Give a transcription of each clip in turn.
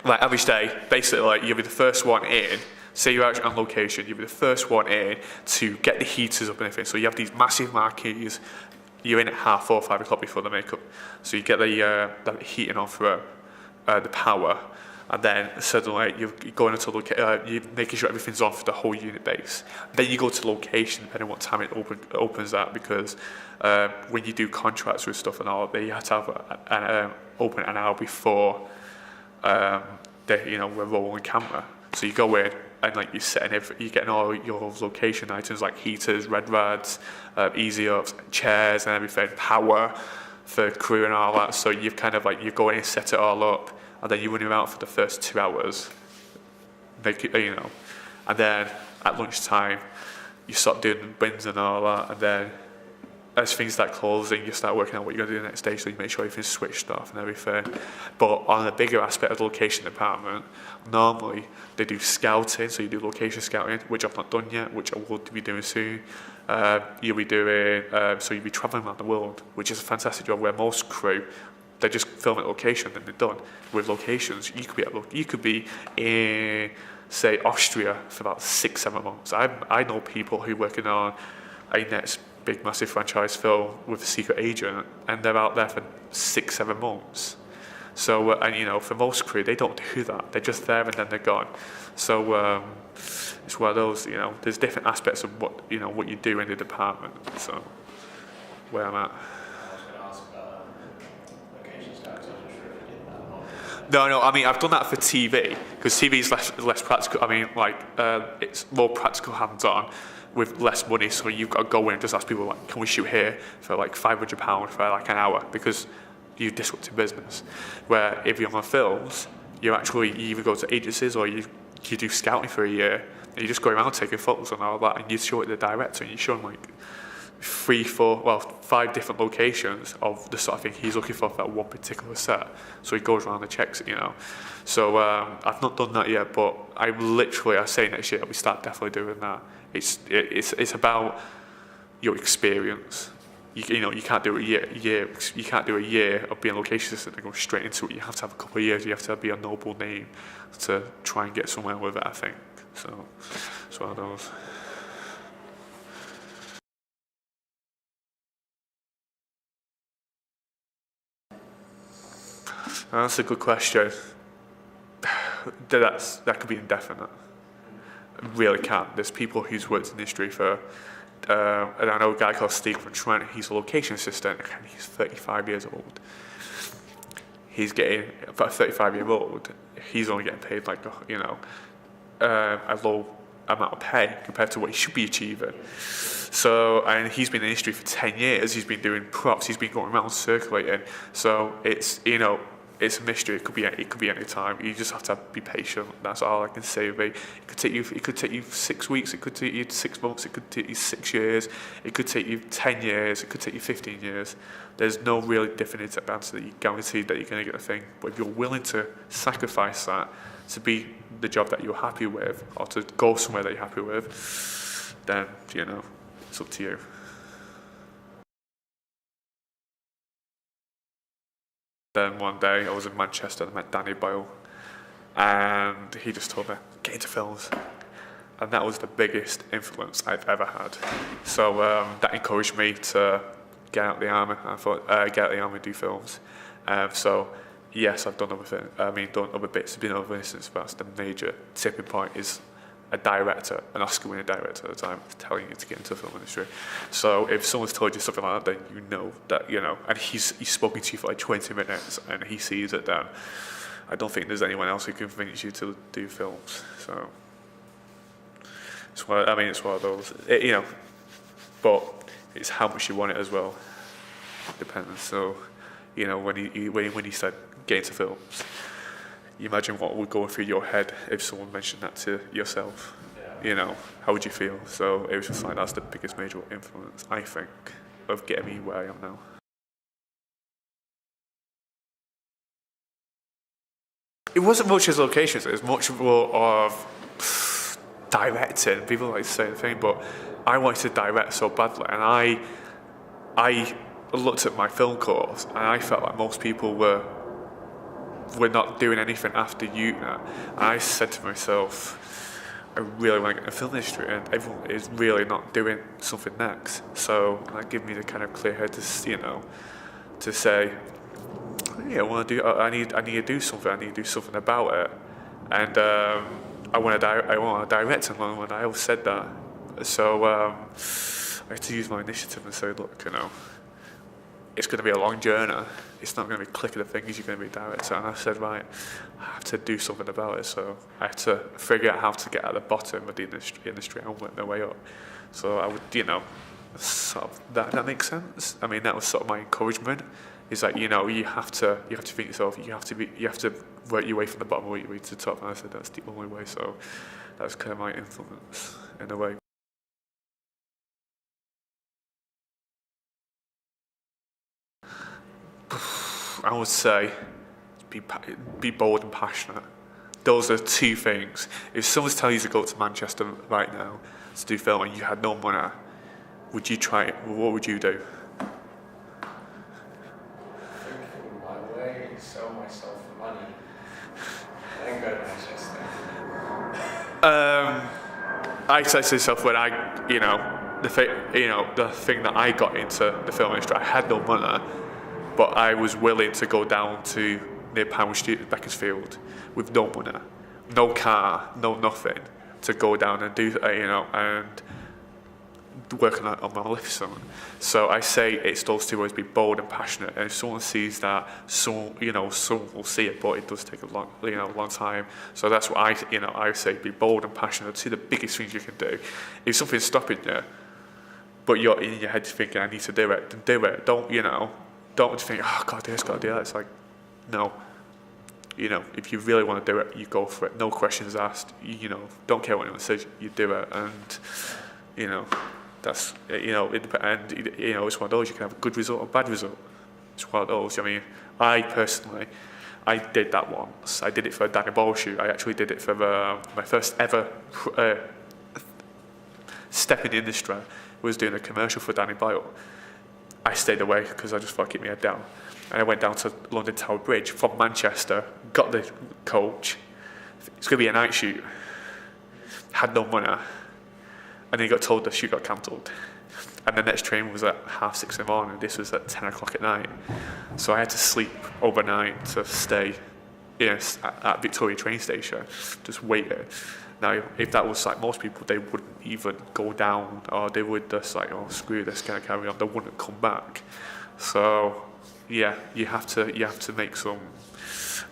like average day, basically like you'll be the first one in. Say you're actually on location, you'll be the first one in to get the heaters up and everything. So you have these massive marquees. You're in at 4:30, 5 o'clock before the makeup. So you get the heating on for the power, and then suddenly you're going into you're making sure everything's on for the whole unit base. Then you go to location, depending on what time it opens at, because when you do contracts with stuff and all, they have to have open an hour before we're rolling camera. So you go in and like you're getting all your location items like heaters, red rads, easy ups, chairs and everything, power for crew and all that. So you've kind of like you go in and set it all up, and then you run around for the first 2 hours, make it, and then at lunchtime you start doing the bins and all that, and then as things start closing, you start working out what you're going to do the next day, so you make sure everything's switched off and everything. But on a bigger aspect of the location department, normally they do scouting, so you do location scouting, which I've not done yet, which I will be doing soon. You'll be doing, so you'll be travelling around the world, which is a fantastic job where most crew, they just film at location and they're done. With locations, you could be in, say, Austria for about 6-7 months. I know people who are working on a next big massive franchise film with a secret agent, and they're out there for 6-7 months. So and for most crew they don't do that, they're just there and then they're gone. So it's one of those, there's different aspects of what you do in the department. So where I'm at. No, I mean I've done that for TV, because TV is less practical. I mean it's more practical, hands-on, with less money, so you've got to go in and just ask people like, can we shoot here for like £500 for like an hour, because you've disrupted business. Where if you're on films, you either go to agencies or you do scouting for a year, and you just go around taking photos and all that, and you show it to the director, and you show him like 5 different locations of the sort of thing he's looking for that one particular set. So he goes around and checks it, So I've not done that yet, but I say next year we start definitely doing that. It's about your experience. You can't do a year. You can't do a year of being a location assistant and go straight into it. You have to have a couple of years. You have to be a noble name to try and get somewhere with it, I think. So it's one of those. That's a good question. That could be indefinite. Really can't. There's people who's worked in the industry for, and I know a guy called Steve from Trent. He's a location assistant, and he's 35 years old. He's getting, for a 35-year-old, he's only getting paid like a low amount of pay compared to what he should be achieving. So, and he's been in the industry for 10 years. He's been doing props. He's been going around circulating. So it's it's a mystery. It could be any time. You just have to be patient. That's all I can say. It could take you 6 weeks. It could take you 6 months. It could take you 6 years. It could take you 10 years. It could take you 15 years. There's no really definitive answer that you guarantee that you're going to get a thing. But if you're willing to sacrifice that to be the job that you're happy with, or to go somewhere that you're happy with, then it's up to you. Then one day I was in Manchester and I met Danny Boyle, and he just told me, get into films. And that was the biggest influence I've ever had. So that encouraged me to get out of the army. I thought, get out of the army and do films. So yes, I've done done other bits, been other instances, but that's the major tipping point is a director, an Oscar-winning director at the time, telling you to get into the film industry. So if someone's told you something like that, then you know that, and he's spoken to you for like 20 minutes and he sees it, then I don't think there's anyone else who can convince you to do films. So it's one of those, but it's how much you want it as well. Depends. So, when you said get into films, you imagine what would go through your head if someone mentioned that to yourself. Yeah. How would you feel? So it was just like, that's the biggest major influence, I think, of getting me where I am now. It wasn't much as locations, it was much more of directing. People like to say the thing, but I wanted to direct so badly, and I looked at my film course and I felt like most people were we're not doing anything after uni. And I said to myself, I really want to get in the film industry, and everyone is really not doing something next. So that gave me the kind of clear head to to say, yeah, I need to do something. I need to do something about it, and I want to direct. And when I always said that, so I had to use my initiative and say, look, it's going to be a long journey. It's not going to be clicking the fingers, you're going to be director. And I said, right, I have to do something about it. So I had to figure out how to get at the bottom of the industry and work my way up. So I would, sort of, that makes sense. I mean, that was sort of my encouragement. Is like, you have to think yourself, you have to work your way from the bottom all your way to the top. And I said, that's the only way. So that's kind of my influence in a way. I would say be bold and passionate. Those are two things. If someone's telling you to go to Manchester right now to do film and you had no money, would you try it? What would you do? Thinking my way, sell myself for money, then go to Manchester. I say to myself when the thing that I got into the film industry, I had no money. But I was willing to go down to near Beaconsfield with no money, no car, no nothing, to go down and do, and work on my life. So I say it's those two words: be bold and passionate. And if someone sees that, someone will see it, but it does take a long time. So that's what I say: be bold and passionate. See the biggest things you can do. If something's stopping you, but you're in your head thinking, I need to do it, then do it. Don't think, oh, God, do this, got to do that. It's like, no. If you really want to do it, you go for it. No questions asked. Don't care what anyone says, you do it. And, that's, it's one of those. You can have a good result or bad result. It's one of those. I mean, I personally, I did that once. I did it for a Danny Boyle shoot. I actually did it for my first ever step in the industry. Was doing a commercial for Danny Boyle. I stayed away because I just thought I'd keep my head down. And I went down to London Tower Bridge from Manchester, got the coach. It's going to be a night shoot. Had no money. And then got told the shoot got cancelled. And the next train was at 6:30 in the morning. This was at 10 o'clock at night. So I had to sleep overnight to stay at Victoria train station, just waiting. Now, if that was like most people, they wouldn't even go down, or they would just like, oh, screw this, kind of carry on. They wouldn't come back. So, yeah, you have to make some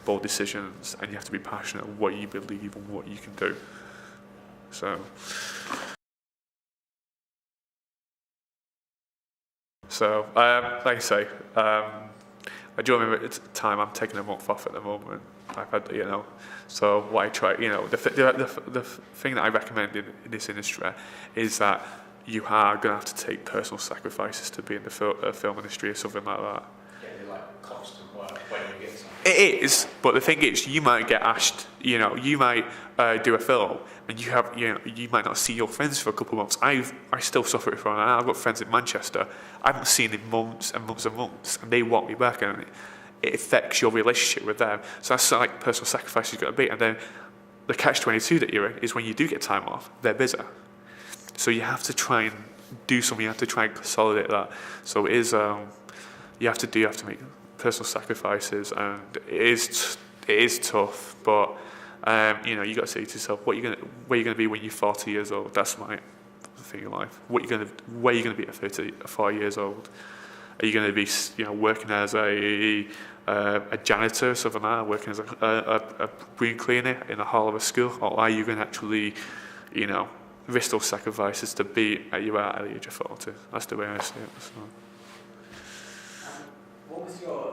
bold decisions, and you have to be passionate on what you believe and what you can do. So like I say, I do remember at the time I'm taking a month off at the moment. I've had, so what I try, the thing that I recommend in this industry is that you are going to have to take personal sacrifices to be in the film industry or something like that. Yeah, you're like constant work when you get something. It is, but the thing is, you might get asked, you might do a film, and you might not see your friends for a couple of months. I still suffer it from that. I've got friends in Manchester I haven't seen in months and months and months, and they want me back, and it affects your relationship with them. So that's like personal sacrifice you've got to be. And then the catch-22 that you're in is when you do get time off, they're busy. So you have to try and do something. You have to try and consolidate that. So it is, you have to make personal sacrifices, and it is tough. But you got to say to yourself, where you're gonna be when you're 40 years old. That's my thing in life. Where are you gonna be at 34 years old? Are you going to be, working as a janitor or something like that, working as a green cleaner in the hall of a school, or are you going to actually, risk those sacrifices to be at the age of 40? That's the way I see it. So. What was your